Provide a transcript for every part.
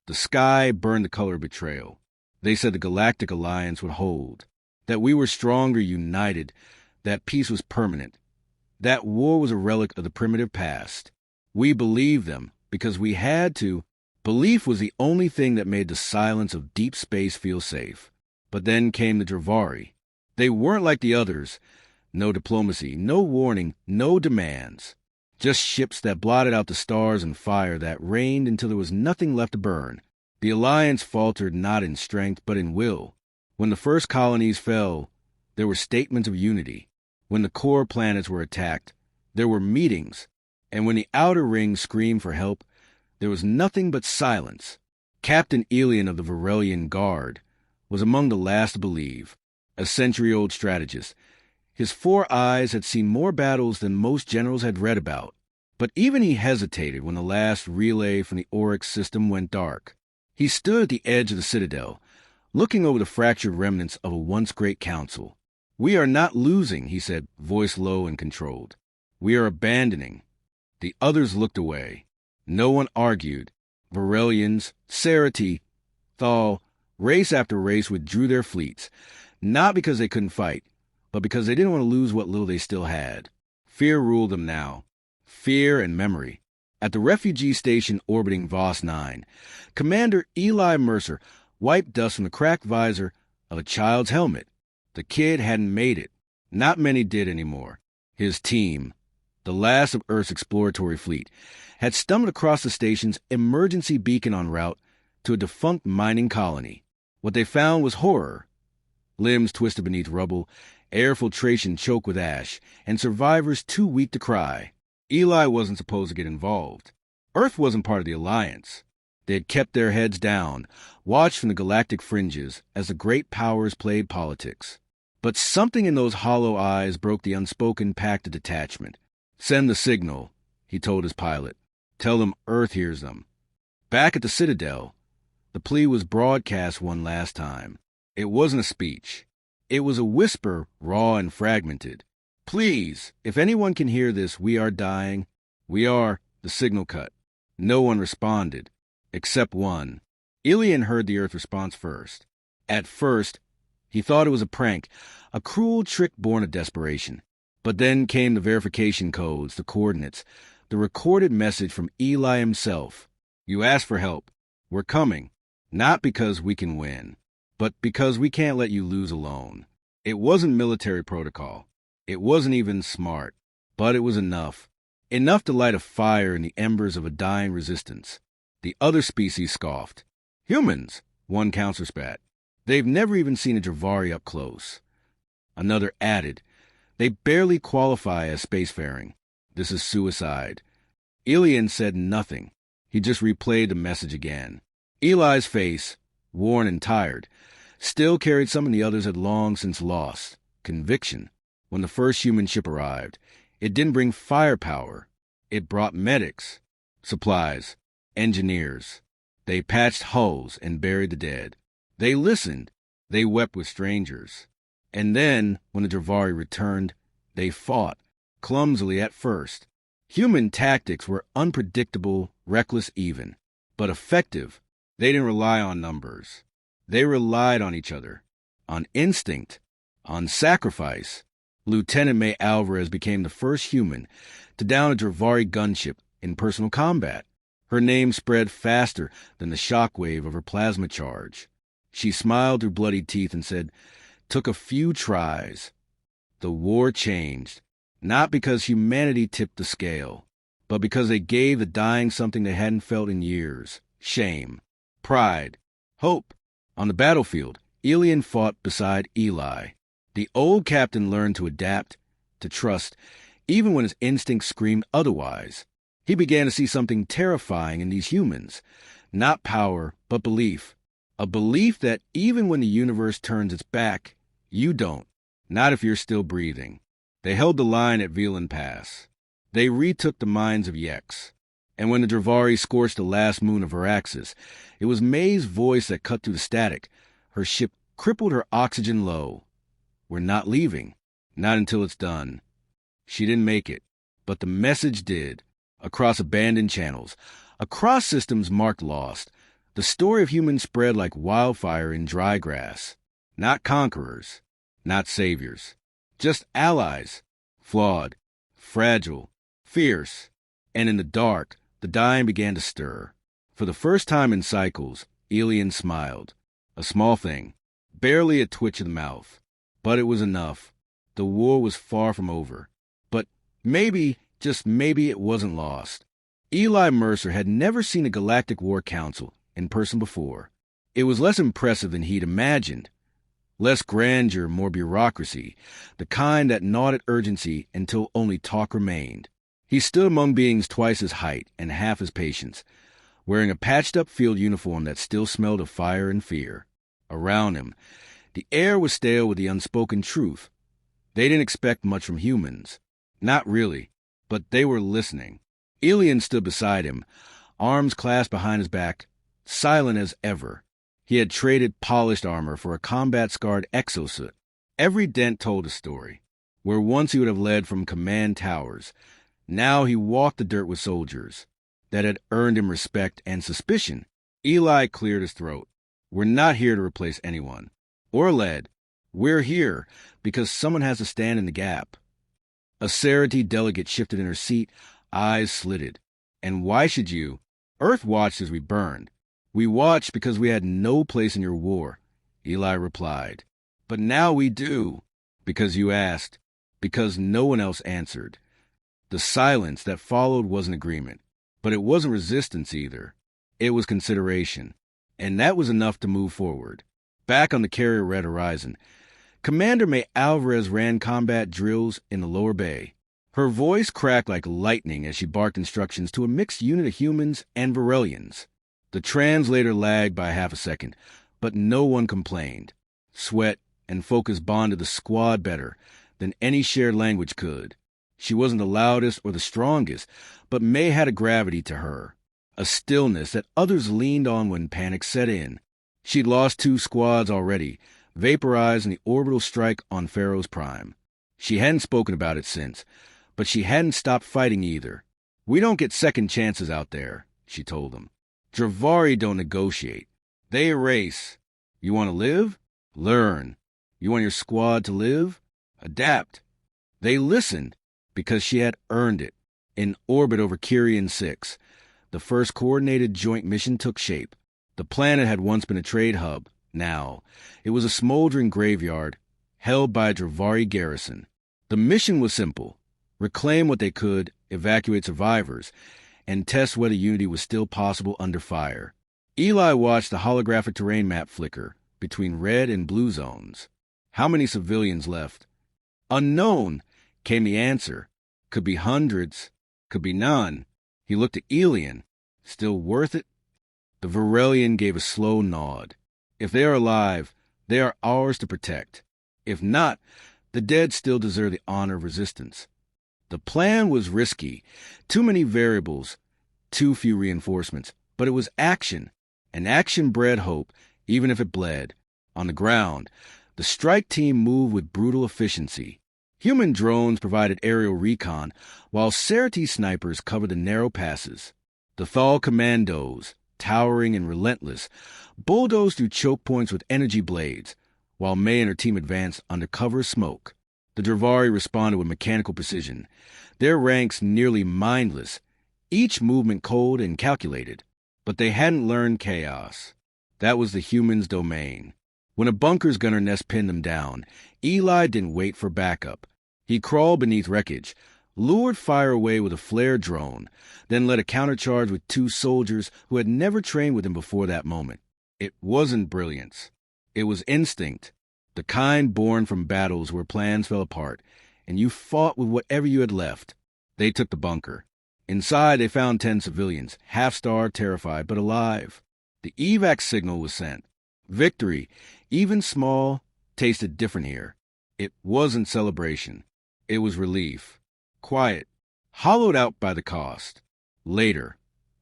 The sky burned the color of betrayal. They said the Galactic Alliance would hold, that we were stronger united, that peace was permanent, that war was a relic of the primitive past. We believed them because we had to. Belief was the only thing that made the silence of deep space feel safe. But then came the Dravari. They weren't like the others. No diplomacy, no warning, no demands. Just ships that blotted out the stars and fire that rained until there was nothing left to burn. The Alliance faltered not in strength, but in will. When the first colonies fell, there were statements of unity. When the core planets were attacked, there were meetings. And when the outer rings screamed for help, there was nothing but silence. Captain Elian of the Varelian Guard was among the last to believe, a century-old strategist. His 4 eyes had seen more battles than most generals had read about. But even he hesitated when the last relay from the Oryx system went dark. He stood at the edge of the Citadel, looking over the fractured remnants of a once great council. "We are not losing," he said, voice low and controlled. "We are abandoning." The others looked away. No one argued. Varelians, Cerati, Thal, race after race withdrew their fleets, not because they couldn't fight, but because they didn't want to lose what little they still had. Fear ruled them now. Fear and memory. At the refugee station orbiting Voss 9, Commander Eli Mercer wiped dust from the cracked visor of a child's helmet. The kid hadn't made it. Not many did anymore. His team, the last of Earth's exploratory fleet, had stumbled across the station's emergency beacon en route to a defunct mining colony. What they found was horror. Limbs twisted beneath rubble, air filtration choked with ash, and survivors too weak to cry. Eli wasn't supposed to get involved. Earth wasn't part of the Alliance. They had kept their heads down, watched from the galactic fringes as the great powers played politics. But something in those hollow eyes broke the unspoken pact of detachment. "Send the signal," he told his pilot. "Tell them Earth hears them." Back at the Citadel, the plea was broadcast one last time. It wasn't a speech. It was a whisper, raw and fragmented. "Please, if anyone can hear this, we are dying. We are." The signal cut. No one responded, except one. Elian heard the Earth response first. At first, he thought it was a prank, a cruel trick born of desperation. But then came the verification codes, the coordinates, the recorded message from Eli himself. "You asked for help. We're coming. Not because we can win, but because we can't let you lose alone." It wasn't military protocol. It wasn't even smart. But it was enough. Enough to light a fire in the embers of a dying resistance. The other species scoffed. "Humans," one counselor spat. "They've never even seen a Dravari up close." Another added, "They barely qualify as spacefaring. This is suicide." Elian said nothing. He just replayed the message again. Eli's face, worn and tired, still carried something the others had long since lost: conviction. When the first human ship arrived, it didn't bring firepower. It brought medics, supplies, engineers. They patched hulls and buried the dead. They listened. They wept with strangers. And then, when the Dravari returned, they fought, clumsily at first. Human tactics were unpredictable, reckless even, but effective. They didn't rely on numbers. They relied on each other, on instinct, on sacrifice. Lieutenant May Alvarez became the first human to down a Dravari gunship in personal combat. Her name spread faster than the shockwave of her plasma charge. She smiled through bloodied teeth and said, "Took a few tries." The war changed, not because humanity tipped the scale, but because they gave the dying something they hadn't felt in years: shame, pride, hope. On the battlefield, Elian fought beside Eli. The old captain learned to adapt, to trust, even when his instincts screamed otherwise. He began to see something terrifying in these humans. Not power, but belief. A belief that even when the universe turns its back, you don't. Not if you're still breathing. They held the line at Velan Pass. They retook the mines of Yex. And when the Dravari scorched the last moon of Veraxis, it was May's voice that cut through the static. Her ship crippled her oxygen low. "We're not leaving. Not until it's done." She didn't make it, but the message did. Across abandoned channels, across systems marked lost, The story of humans spread like wildfire in dry grass. Not conquerors, not saviors. Just allies. Flawed, fragile, fierce. And in the dark, the dying began to stir. For the first time in cycles, Elian smiled. A small thing. Barely a twitch of the mouth. But it was enough. The war was far from over. But maybe, just maybe, it wasn't lost. Eli Mercer had never seen a Galactic War Council in person before. It was less impressive than he'd imagined. Less grandeur, more bureaucracy, the kind that gnawed at urgency until only talk remained. He stood among beings twice his height and half his patience, wearing a patched-up field uniform that still smelled of fire and fear. Around him, the air was stale with the unspoken truth. They didn't expect much from humans. Not really, but they were listening. Elian stood beside him, arms clasped behind his back, silent as ever. He had traded polished armor for a combat-scarred exosuit. Every dent told a story. Where once he would have led from command towers, now he walked the dirt with soldiers that had earned him respect and suspicion. Eli cleared his throat. We're not here to replace anyone. Or lead. We're here because someone has to stand in the gap. A Cerity delegate shifted in her seat, eyes slitted. And why should you? Earth watched as we burned. We watched because we had no place in your war, Eli replied. But now we do. Because you asked. Because no one else answered. The silence that followed wasn't agreement. But it wasn't resistance either. It was consideration. And that was enough to move forward. Back on the carrier red horizon, Commander May Alvarez ran combat drills in the lower bay. Her voice cracked like lightning as she barked instructions to a mixed unit of humans and Varelians. The translator lagged by half a second, but no one complained. Sweat and focus bonded the squad better than any shared language could. She wasn't the loudest or the strongest, but May had a gravity to her, a stillness that others leaned on when panic set in. She'd lost 2 squads already, vaporized in the orbital strike on Pharaoh's Prime. She hadn't spoken about it since, but she hadn't stopped fighting either. We don't get second chances out there, she told them. Dravari don't negotiate. They erase. You want to live? Learn. You want your squad to live? Adapt. They listened because she had earned it. In orbit over Kyrian 6, the first coordinated joint mission took shape. The planet had once been a trade hub. Now, it was a smoldering graveyard held by a Dravari garrison. The mission was simple. Reclaim what they could, evacuate survivors, and test whether unity was still possible under fire. Eli watched the holographic terrain map flicker between red and blue zones. How many civilians left? Unknown, came the answer. Could be hundreds, could be none. He looked at Elian. Still worth it? The Varelian gave a slow nod. If they are alive, they are ours to protect. If not, the dead still deserve the honor of resistance. The plan was risky. Too many variables, too few reinforcements. But it was action. And action bred hope, even if it bled. On the ground, the strike team moved with brutal efficiency. Human drones provided aerial recon, while Cerity snipers covered the narrow passes. The Thal commandos, towering and relentless, bulldozed through choke points with energy blades, while May and her team advanced under cover of smoke. The Dravari responded with mechanical precision, their ranks nearly mindless, each movement cold and calculated. But they hadn't learned chaos. That was the humans' domain. When a bunker's gunner nest pinned them down, Eli didn't wait for backup. He crawled beneath wreckage, lured fire away with a flare drone, then led a countercharge with 2 soldiers who had never trained with him before that moment. It wasn't brilliance. It was instinct, the kind born from battles where plans fell apart, and you fought with whatever you had left. They took the bunker. Inside, they found 10 civilians, half-starved, terrified, but alive. The evac signal was sent. Victory, even small, tasted different here. It wasn't celebration. It was relief. Quiet, hollowed out by the cost. Later,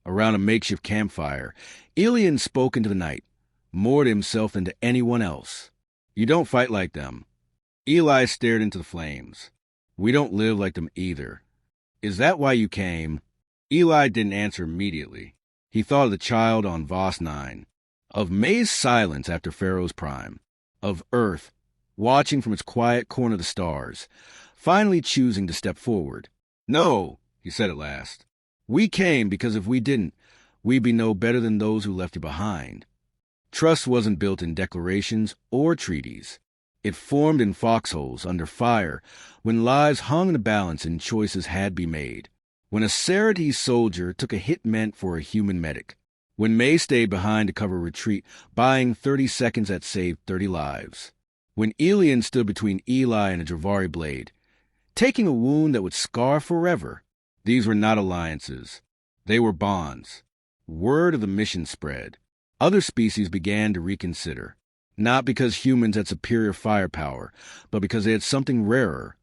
around a makeshift campfire, Elian spoke into the night, more to himself than to anyone else. You don't fight like them. Eli stared into the flames. We don't live like them either. Is that why you came? Eli didn't answer immediately. He thought of the child on Voss 9, of May's silence after Pharaoh's prime, of Earth, watching from its quiet corner of the stars, finally choosing to step forward. "No," he said at last. "We came because if we didn't, we'd be no better than those who left you behind." Trust wasn't built in declarations or treaties. It formed in foxholes, under fire, when lives hung in the balance and choices had to be made. When a Sarati soldier took a hit meant for a human medic. When May stayed behind to cover a retreat, buying 30 seconds that saved 30 lives. When Elian stood between Eli and a Dravari blade, taking a wound that would scar forever. These were not alliances. They were bonds. Word of the mission spread. Other species began to reconsider. Not because humans had superior firepower, but because they had something rarer.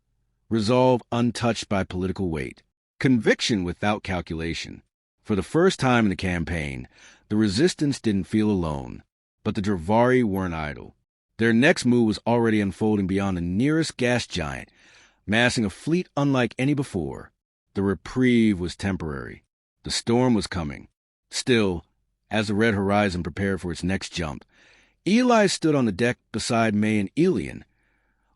Resolve untouched by political weight. Conviction without calculation. For the first time in the campaign, the resistance didn't feel alone. But the Dravari weren't idle. Their next move was already unfolding beyond the nearest gas giant, massing a fleet unlike any before. The reprieve was temporary. The storm was coming. Still, as the red horizon prepared for its next jump, Eli stood on the deck beside May and Elian.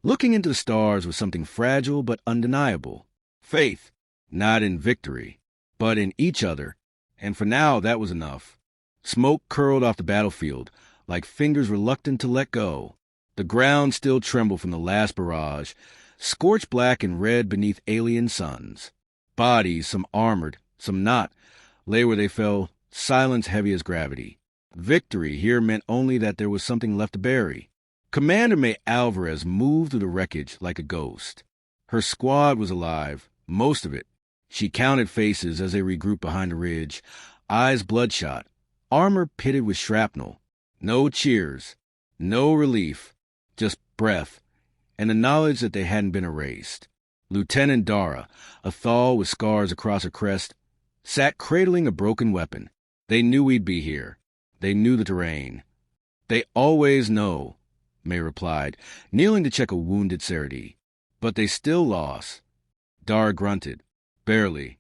Looking into the stars was something fragile but undeniable. Faith, not in victory, but in each other. And for now, that was enough. Smoke curled off the battlefield, like fingers reluctant to let go. The ground still trembled from the last barrage, scorched black and red beneath alien suns. Bodies, some armored, some not, lay where they fell, silence heavy as gravity. Victory here meant only that there was something left to bury. Commander May Alvarez moved through the wreckage like a ghost. Her squad was alive, most of it. She counted faces as they regrouped behind the ridge, eyes bloodshot, armor pitted with shrapnel. No cheers, no relief, just breath, and the knowledge that they hadn't been erased. Lieutenant Dara, a thal with scars across her crest, sat cradling a broken weapon. They knew we'd be here. They knew the terrain. "They always know," May replied, kneeling to check a wounded Sarati. "But they still lost." Dara grunted. "Barely."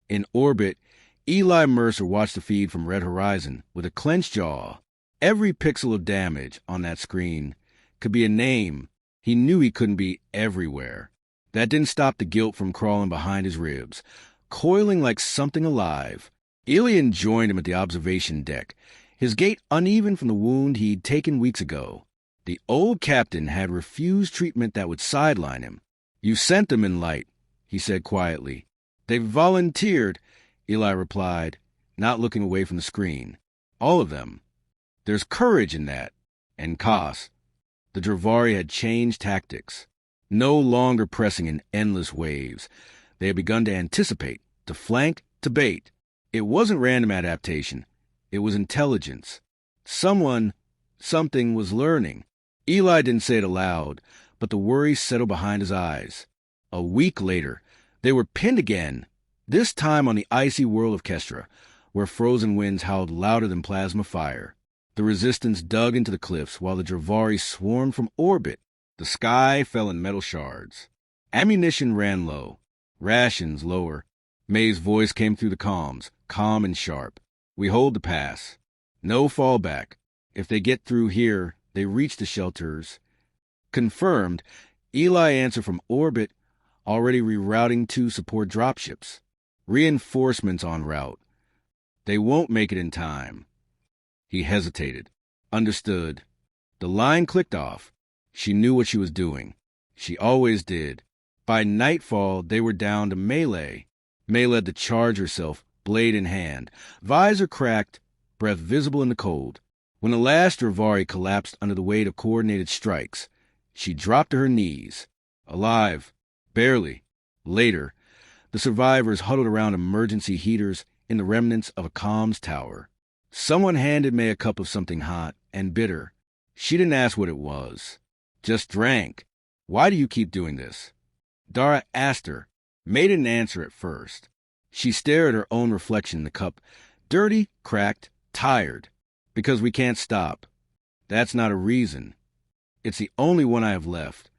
In orbit, Eli Mercer watched the feed from Red Horizon with a clenched jaw. Every pixel of damage on that screen could be a name. He knew he couldn't be everywhere. That didn't stop the guilt from crawling behind his ribs, coiling like something alive. Elian joined him at the observation deck, his gait uneven from the wound he'd taken weeks ago. The old captain had refused treatment that would sideline him. "You sent them in light," he said quietly. "They volunteered," Eli replied, not looking away from the screen. "All of them. There's courage in that. And cost." The Dravari had changed tactics. No longer pressing in endless waves. They had begun to anticipate, to flank, to bait. It wasn't random adaptation. It was intelligence. Something was learning. Eli didn't say it aloud, but the worry settled behind his eyes. A week later, they were pinned again, this time on the icy world of Kestra, where frozen winds howled louder than plasma fire. The resistance dug into the cliffs while the Dravari swarmed from orbit. The sky fell in metal shards. Ammunition ran low. Rations lower. May's voice came through the comms, calm and sharp. "We hold the pass. No fallback. If they get through here, they reach the shelters." Confirmed, Eli answered from orbit, already rerouting to support dropships. "Reinforcements en route. They won't make it in time." He hesitated. Understood. The line clicked off. She knew what she was doing. She always did. By nightfall, they were down to melee. May led the charge herself, blade in hand, visor cracked, breath visible in the cold. When the last Dravari collapsed under the weight of coordinated strikes, she dropped to her knees. Alive. Barely. Later, the survivors huddled around emergency heaters in the remnants of a comms tower. Someone handed May a cup of something hot and bitter. She didn't ask what it was. Just drank. "Why do you keep doing this?" Dara asked her. May didn't answer at first. She stared at her own reflection in the cup. Dirty, cracked, tired. "Because we can't stop." "That's not a reason. It's the only one I have left."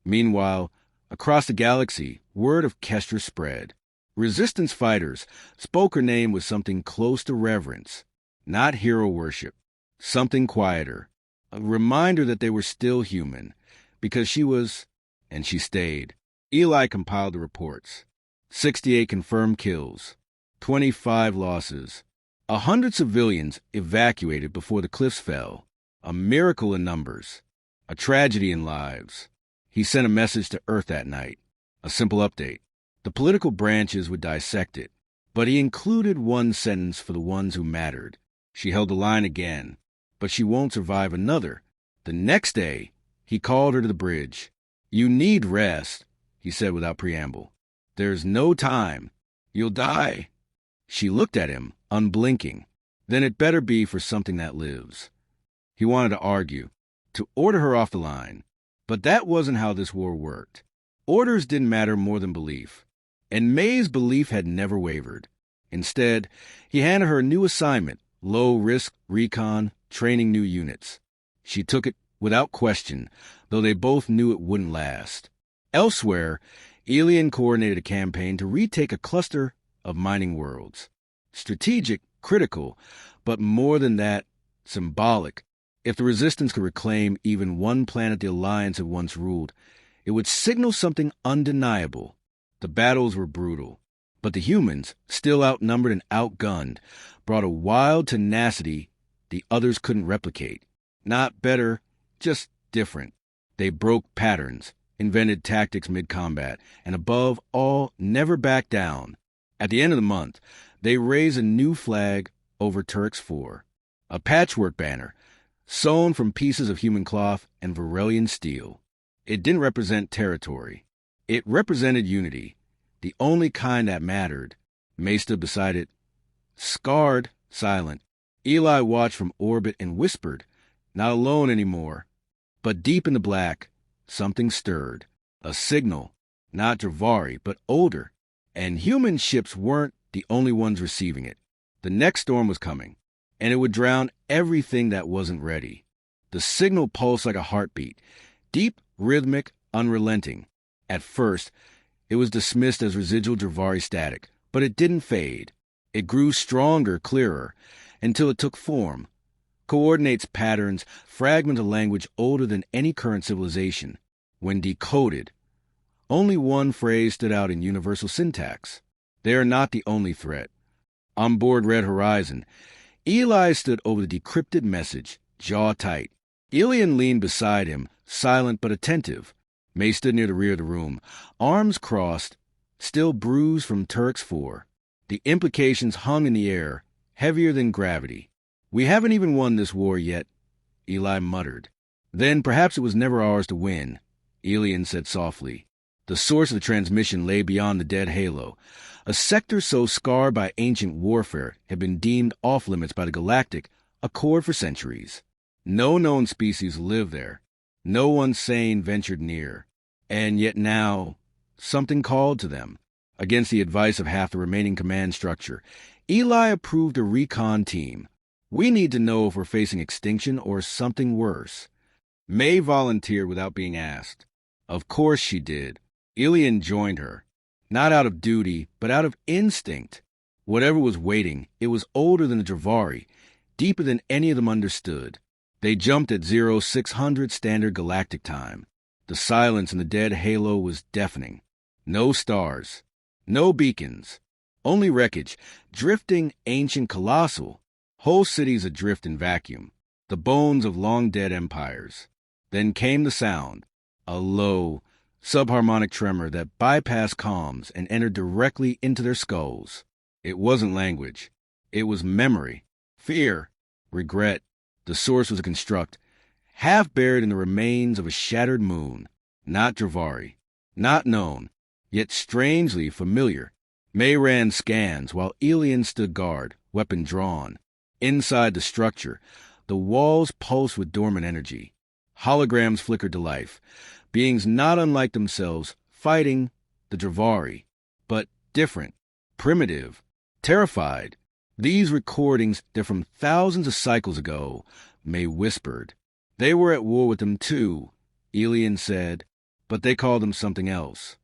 Meanwhile, across the galaxy, word of Kestra spread. Resistance fighters spoke her name with something close to reverence, not hero worship, something quieter, a reminder that they were still human, because she was, and she stayed. Eli compiled the reports. 68 confirmed kills, 25 losses, 100 civilians evacuated before the cliffs fell, a miracle in numbers, a tragedy in lives. He sent a message to Earth that night, a simple update. The political branches would dissect it, but he included one sentence for the ones who mattered. She held the line again, but she won't survive another. The next day, he called her to the bridge. "You need rest," he said without preamble. "There's no time. You'll die." She looked at him, unblinking. Then it better be for something that lives. He wanted to argue, to order her off the line. But that wasn't how this war worked. Orders didn't matter more than belief. And May's belief had never wavered. Instead, he handed her a new assignment, low-risk recon, training new units. She took it without question, though they both knew it wouldn't last. Elsewhere, Elian coordinated a campaign to retake a cluster of mining worlds. Strategic, critical, but more than that, symbolic. If the Resistance could reclaim even one planet the Alliance had once ruled, it would signal something undeniable. The battles were brutal, but the humans, still outnumbered and outgunned, brought a wild tenacity the others couldn't replicate. Not better, just different. They broke patterns, invented tactics mid-combat, and above all, never backed down. At the end of the month, they raised a new flag over Turks IV, a patchwork banner, sewn from pieces of human cloth and Varelian steel. It didn't represent territory. It represented unity, the only kind that mattered. May stood beside it, scarred, silent. Eli watched from orbit and whispered, not alone anymore. But deep in the black, something stirred. A signal, not Dravari, but older. And human ships weren't the only ones receiving it. The next storm was coming, and it would drown everything that wasn't ready. The signal pulsed like a heartbeat, deep, rhythmic, unrelenting. At first, it was dismissed as residual Dravari static, but it didn't fade. It grew stronger, clearer, until it took form. Coordinates patterns, fragment of language older than any current civilization. When decoded, only one phrase stood out in universal syntax. They are not the only threat. On board Red Horizon, Eli stood over the decrypted message, jaw tight. Elian leaned beside him, silent but attentive. May stood near the rear of the room, arms crossed, still bruised from Turks IV. The implications hung in the air, heavier than gravity. "We haven't even won this war yet," Eli muttered. "Then perhaps it was never ours to win," Elian said softly. The source of the transmission lay beyond the dead halo. A sector so scarred by ancient warfare had been deemed off-limits by the Galactic Accord for centuries. No known species lived there. No one sane ventured near. And yet now, something called to them. Against the advice of half the remaining command structure, Eli approved a recon team. "We need to know if we're facing extinction or something worse." May volunteered without being asked. Of course she did. Elian joined her. Not out of duty, but out of instinct. Whatever was waiting, it was older than the Dravari, deeper than any of them understood. They jumped at 0600 standard galactic time. The silence in the dead halo was deafening. No stars. No beacons. Only wreckage. Drifting, ancient, colossal. Whole cities adrift in vacuum. The bones of long-dead empires. Then came the sound. A low, subharmonic tremor that bypassed comms and entered directly into their skulls. It wasn't language. It was memory. Fear. Regret. The source was a construct, half buried in the remains of a shattered moon. Not Dravari. Not known, yet strangely familiar. May ran scans while Elian stood guard, weapon drawn. Inside the structure, the walls pulsed with dormant energy. Holograms flickered to life. Beings not unlike themselves, fighting the Dravari, but different, primitive, terrified. These recordings, they're from thousands of cycles ago, May whispered. They were at war with them too, Elian said, but they called them something else.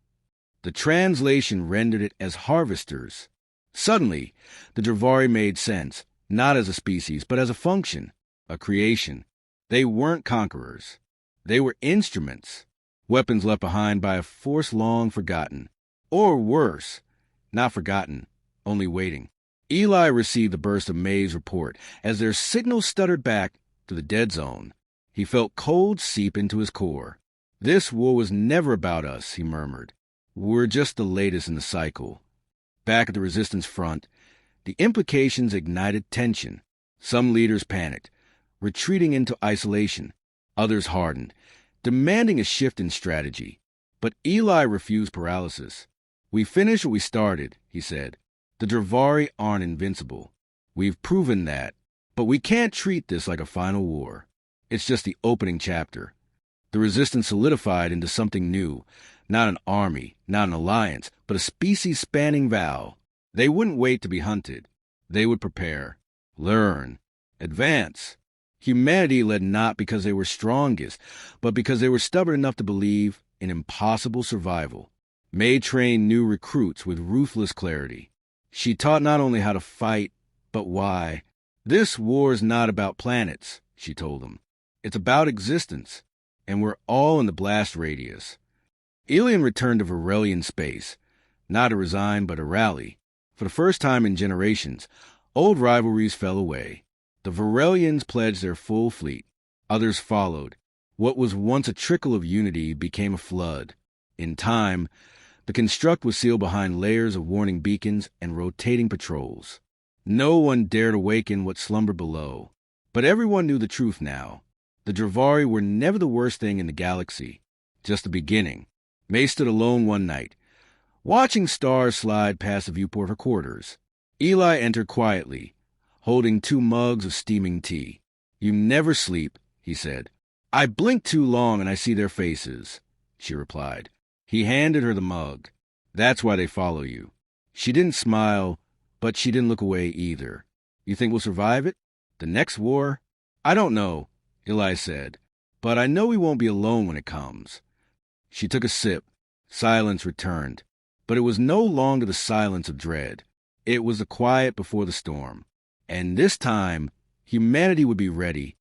The translation rendered it as harvesters. Suddenly, the Dravari made sense, not as a species, but as a function, a creation. They weren't conquerors. They were instruments, weapons left behind by a force long forgotten. Or worse, not forgotten, only waiting. Eli received a burst of May's report as their signal stuttered back to the dead zone. He felt cold seep into his core. This war was never about us, he murmured. We're just the latest in the cycle. Back at the resistance front, the implications ignited tension. Some leaders panicked, retreating into isolation. Others hardened, demanding a shift in strategy. But Eli refused paralysis. We finished what we started, he said. The Dravari aren't invincible. We've proven that. But we can't treat this like a final war. It's just the opening chapter. The resistance solidified into something new. Not an army, not an alliance, but a species-spanning vow. They wouldn't wait to be hunted. They would prepare, learn, advance. Humanity led not because they were strongest, but because they were stubborn enough to believe in impossible survival. May trained new recruits with ruthless clarity. She taught not only how to fight, but why. This war is not about planets, she told them. It's about existence, and we're all in the blast radius. Elian returned to Varelian space, not to resign, but to rally. For the first time in generations, old rivalries fell away. The Varelians pledged their full fleet. Others followed. What was once a trickle of unity became a flood. In time, the construct was sealed behind layers of warning beacons and rotating patrols. No one dared awaken what slumbered below. But everyone knew the truth now. The Dravari were never the worst thing in the galaxy, just the beginning. May stood alone one night, watching stars slide past the viewport of her quarters. Eli entered quietly, holding 2 mugs of steaming tea. You never sleep, he said. I blink too long and I see their faces, she replied. He handed her the mug. That's why they follow you. She didn't smile, but she didn't look away either. You think we'll survive it? The next war? I don't know, Eli said, but I know we won't be alone when it comes. She took a sip. Silence returned. But it was no longer the silence of dread. It was the quiet before the storm. And this time, humanity would be ready,